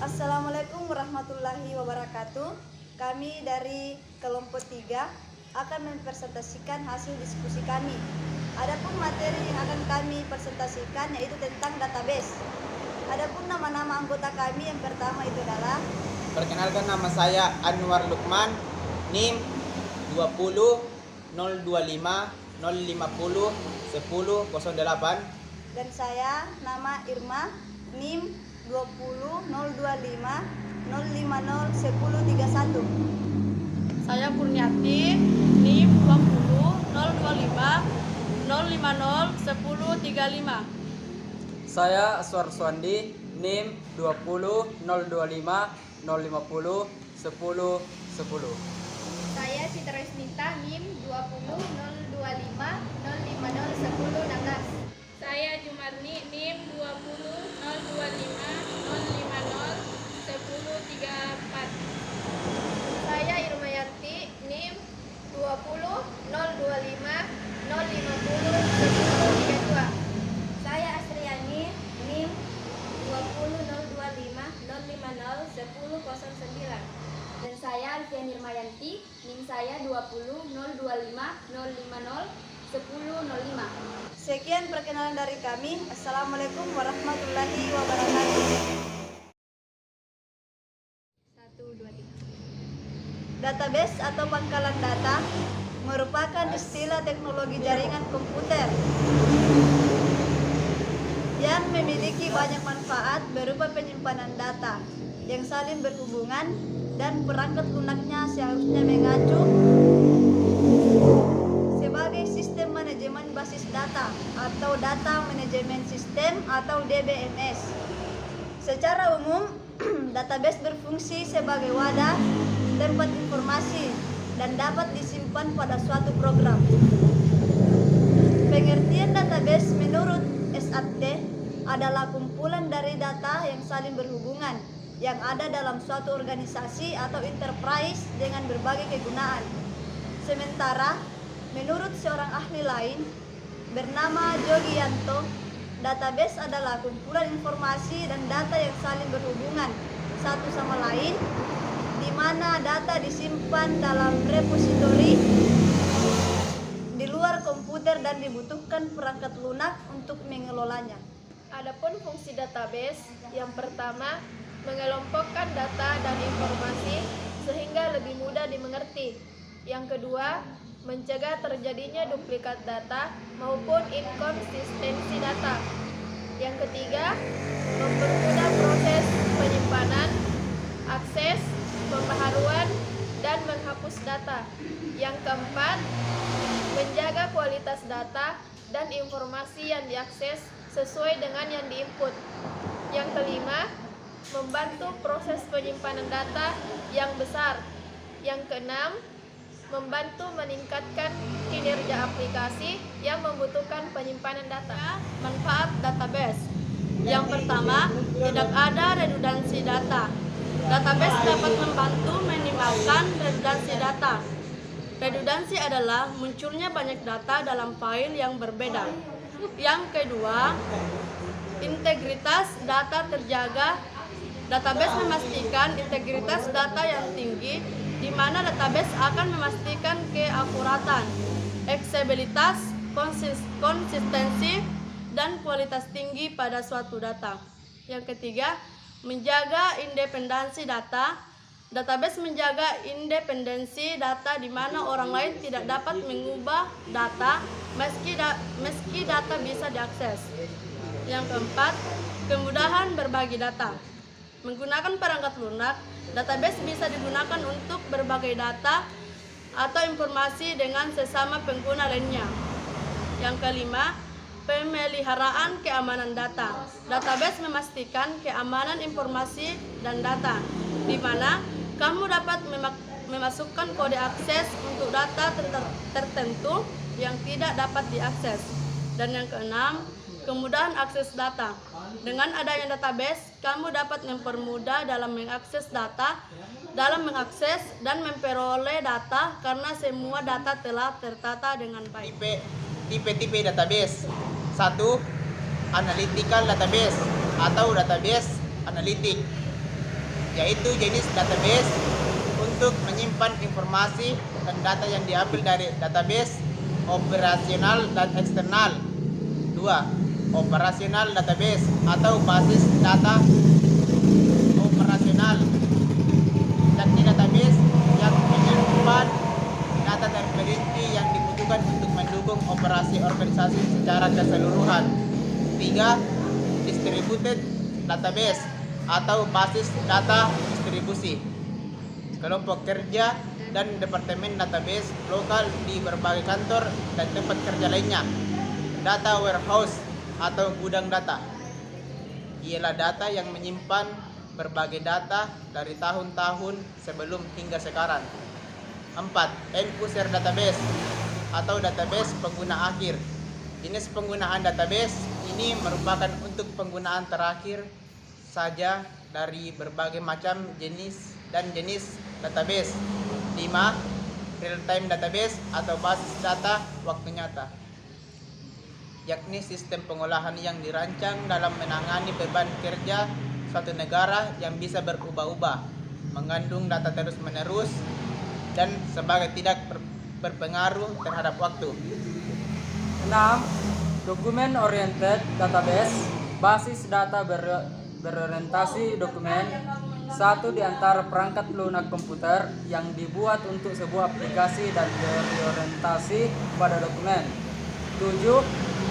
Assalamualaikum warahmatullahi wabarakatuh. Kami dari kelompok 3 akan mempresentasikan hasil diskusi kami. Adapun materi yang akan kami presentasikan yaitu tentang database. Adapun nama-nama anggota kami yang pertama itu adalah, perkenalkan, nama saya Anwar Lukman, NIM 20 025 050 1008. dan saya nama Irma, NIM 20 025 050 1031. Saya Kurniati, NIM 20 025 050 1035. Saya Aswar Swandi, NIM 20 025 050 1010. Saya Citra Isnita, NIM 20 025 050 1016. Saya Jumarni, NIM 20 025 050 1034. Saya Irmayanti, NIM 20 025 050 1032. Saya Asriani, NIM 20 025 050 1009. Dan saya Alfian Irmayanti, NIM saya 20 025 050 1005. Sekian perkenalan dari kami. Assalamualaikum warahmatullahi wabarakatuh. 1, 2, 3. Database atau pangkalan data merupakan istilah teknologi jaringan komputer yang memiliki banyak manfaat berupa penyimpanan data yang saling berhubungan, dan perangkat lunaknya seharusnya mengacu sebagai sistem manajemen basis data atau data manajemen sistem atau DBMS. Secara umum, database berfungsi sebagai wadah tempat informasi dan dapat disimpan pada suatu program. Pengertian database menurut SAT adalah kumpulan dari data yang saling berhubungan yang ada dalam suatu organisasi atau enterprise dengan berbagai kegunaan. Sementara, menurut seorang ahli lain bernama Jogianto, database adalah kumpulan informasi dan data yang saling berhubungan satu sama lain, di mana data disimpan dalam repositori di luar komputer dan dibutuhkan perangkat lunak untuk mengelolanya. Adapun fungsi database, yang pertama, mengelompokkan data dan informasi sehingga lebih mudah dimengerti. Yang kedua, mencegah terjadinya duplikat data maupun inkonsistensi data. Yang ketiga, mempermudah proses penyimpanan, akses, pembaharuan, dan menghapus data. Yang keempat, menjaga kualitas data dan informasi yang diakses sesuai dengan yang diinput. Yang kelima, membantu proses penyimpanan data yang besar. Yang keenam, membantu meningkatkan kinerja aplikasi yang membutuhkan penyimpanan data. Manfaat database. Yang pertama, tidak ada redundansi data. Database dapat membantu meminimalkan redundansi data. Redundansi adalah munculnya banyak data dalam file yang berbeda. Yang kedua, integritas data terjaga. Database memastikan integritas data yang tinggi, di mana database akan memastikan keakuratan, aksesibilitas, konsistensi, dan kualitas tinggi pada suatu data. Yang ketiga, menjaga independensi data. Database menjaga independensi data di mana orang lain tidak dapat mengubah data meski data bisa diakses. Yang keempat, kemudahan berbagi data. Menggunakan perangkat lunak, database bisa digunakan untuk berbagai data atau informasi dengan sesama pengguna lainnya. Yang kelima, pemeliharaan keamanan data. Database memastikan keamanan informasi dan data, di mana kamu dapat memasukkan kode akses untuk data tertentu yang tidak dapat diakses. Dan yang keenam, kemudahan akses data. Dengan adanya database, kamu dapat mempermudah dalam mengakses data, dan memperoleh data karena semua data telah tertata dengan baik. Tipe-tipe database. 1. Analytical database atau database analitik. yaitu jenis database untuk menyimpan informasi dan data yang diambil dari database operasional dan eksternal. 2. Operasional database atau basis data operasional, yakni database yang menyimpan data terperinci yang dibutuhkan untuk mendukung operasi organisasi secara keseluruhan. 3. Distributed database atau basis data distribusi, kelompok kerja dan departemen database lokal di berbagai kantor dan tempat kerja lainnya. Data warehouse atau gudang data ialah data yang menyimpan berbagai data dari tahun-tahun sebelum hingga sekarang. 4. End user database atau database pengguna akhir. Jenis penggunaan database ini merupakan untuk penggunaan terakhir saja dari berbagai macam jenis dan jenis database. 5. Real-time database atau basis data waktu nyata, yakni sistem pengolahan yang dirancang dalam menangani beban kerja suatu negara yang bisa berubah-ubah, mengandung data terus-menerus, dan sebagai tidak berpengaruh terhadap waktu. 6. Dokumen oriented database, basis data berorientasi dokumen, satu di antara perangkat lunak komputer yang dibuat untuk sebuah aplikasi dan berorientasi pada dokumen. 7.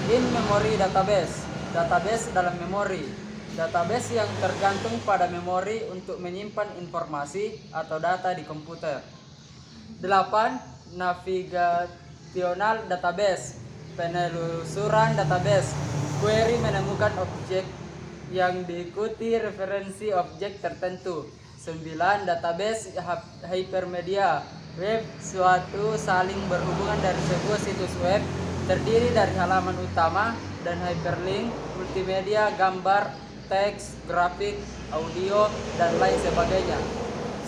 In-memory database, database dalam memori, database yang tergantung pada memori untuk menyimpan informasi atau data di komputer. 8. Navigational database, penelusuran database, query menemukan objek yang diikuti referensi objek tertentu. 9. Database hypermedia, web, suatu saling berhubungan dari sebuah situs web terdiri dari halaman utama dan hyperlink, multimedia, gambar, teks, grafik, audio, dan lain sebagainya.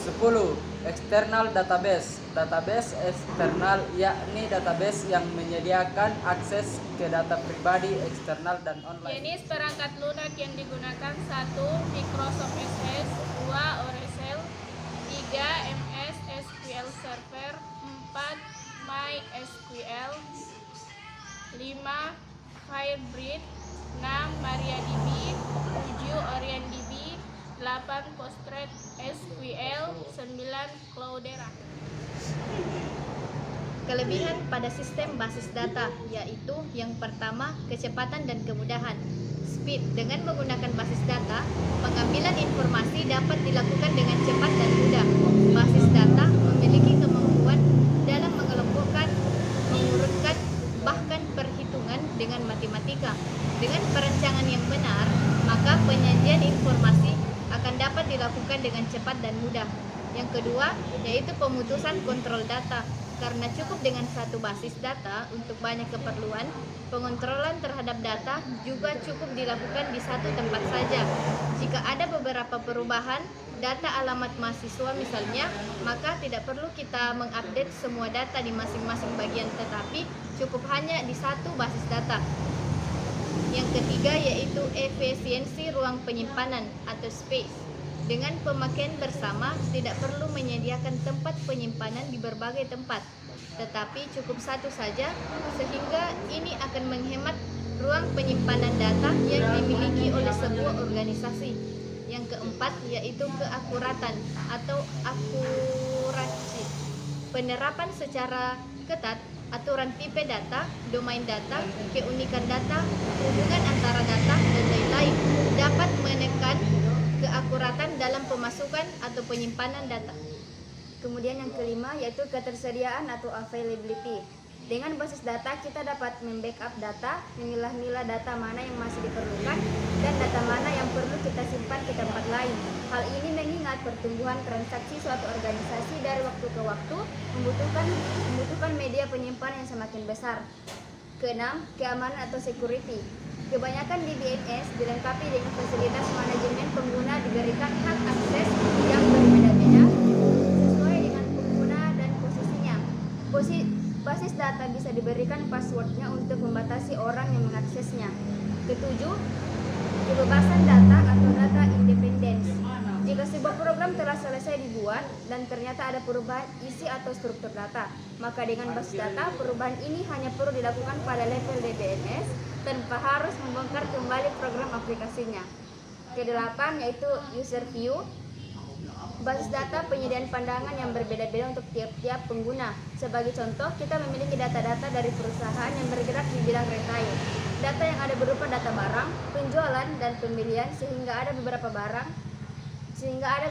10. External database, database eksternal, yakni database yang menyediakan akses ke data pribadi eksternal dan online. Jenis perangkat lunak yang digunakan: 1. Microsoft SS, 2. Oracle, 3. MS SQL Server, 4. MySQL, 5. Firebird, 6. MariaDB, 7. OrientDB, 8. PostgreSQL, 9. Cloudera. Kelebihan pada sistem basis data yaitu yang pertama, kecepatan dan kemudahan. Speed. Dengan menggunakan basis data, pengambilan informasi dapat dilakukan dengan cepat dan mudah. Basis data memiliki kemampuan dalam mengelompokkan, mengurutkan, bahkan perhitungan dengan matematika. Dengan perencanaan yang benar, maka penyajian informasi akan dapat dilakukan dengan cepat dan mudah. Yang kedua, yaitu pemutusan kontrol data. Karena cukup dengan satu basis data untuk banyak keperluan, pengontrolan terhadap data juga cukup dilakukan di satu tempat saja. Jika ada beberapa perubahan data alamat mahasiswa misalnya, maka tidak perlu kita mengupdate semua data di masing-masing bagian, tetapi cukup hanya di satu basis data. Yang ketiga yaitu efisiensi ruang penyimpanan atau space. Dengan pemakaian bersama, tidak perlu menyediakan tempat penyimpanan di berbagai tempat, tetapi cukup satu saja, sehingga ini akan menghemat ruang penyimpanan data yang dimiliki oleh sebuah organisasi. Yang keempat yaitu keakuratan atau akurasi. Penerapan secara ketat aturan tipe data, domain data, keunikan data, hubungan antara data, dan lain-lain dapat menekan keakuratan dalam pemasukan atau penyimpanan data. Kemudian yang kelima yaitu ketersediaan atau availability. Dengan basis data kita dapat membackup data, memilah-milah data mana yang masih diperlukan dan data mana yang perlu kita simpan ke tempat lain. Hal ini mengingat pertumbuhan transaksi suatu organisasi dari waktu ke waktu membutuhkan media penyimpanan yang semakin besar. Keenam, keamanan atau security. Kebanyakan DBMS dilengkapi dengan fasilitas manajemen pengguna, diberikan hak akses yang berbeda-beda sesuai dengan pengguna dan posisinya. Basis data bisa diberikan passwordnya untuk membatasi orang yang mengaksesnya. Ketujuh, kebebasan data atau data independence. Jika sebuah program program telah selesai dibuat dan ternyata ada perubahan isi atau struktur data, maka dengan basis data perubahan ini hanya perlu dilakukan pada level DBMS tanpa harus membongkar kembali program aplikasinya. Kedelapan yaitu user view. Basis data penyediaan pandangan yang berbeda-beda untuk tiap-tiap pengguna. Sebagai contoh, kita memiliki data-data dari perusahaan yang bergerak di bidang retail. Data yang ada berupa data barang, penjualan, dan pembelian sehingga ada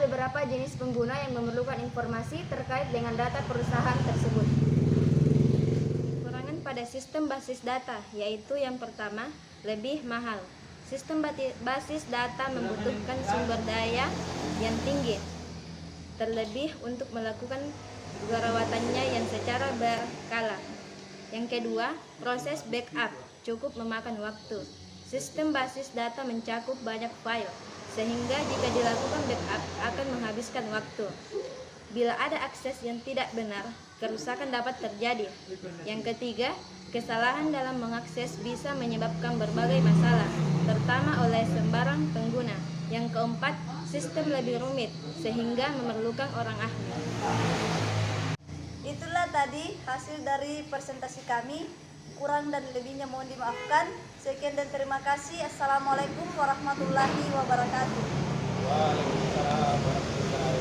beberapa jenis pengguna yang memerlukan informasi terkait dengan data perusahaan tersebut. Kekurangan pada sistem basis data, yaitu yang pertama, lebih mahal. Sistem basis data membutuhkan sumber daya yang tinggi, terlebih untuk melakukan perawatannya yang secara berkala. Yang kedua, proses backup cukup memakan waktu. Sistem basis data mencakup banyak file, sehingga jika dilakukan backup akan menghabiskan waktu. Bila ada akses yang tidak benar, kerusakan dapat terjadi. Yang ketiga, kesalahan dalam mengakses bisa menyebabkan berbagai masalah, terutama oleh sembarang pengguna. Yang keempat, sistem lebih rumit sehingga memerlukan orang ahli. Itulah tadi hasil dari presentasi kami. Kurang dan lebihnya mohon dimaafkan. Sekian dan terima kasih. Assalamualaikum warahmatullahi wabarakatuh. Waalaikumsalam warahmatullahi wabarakatuh.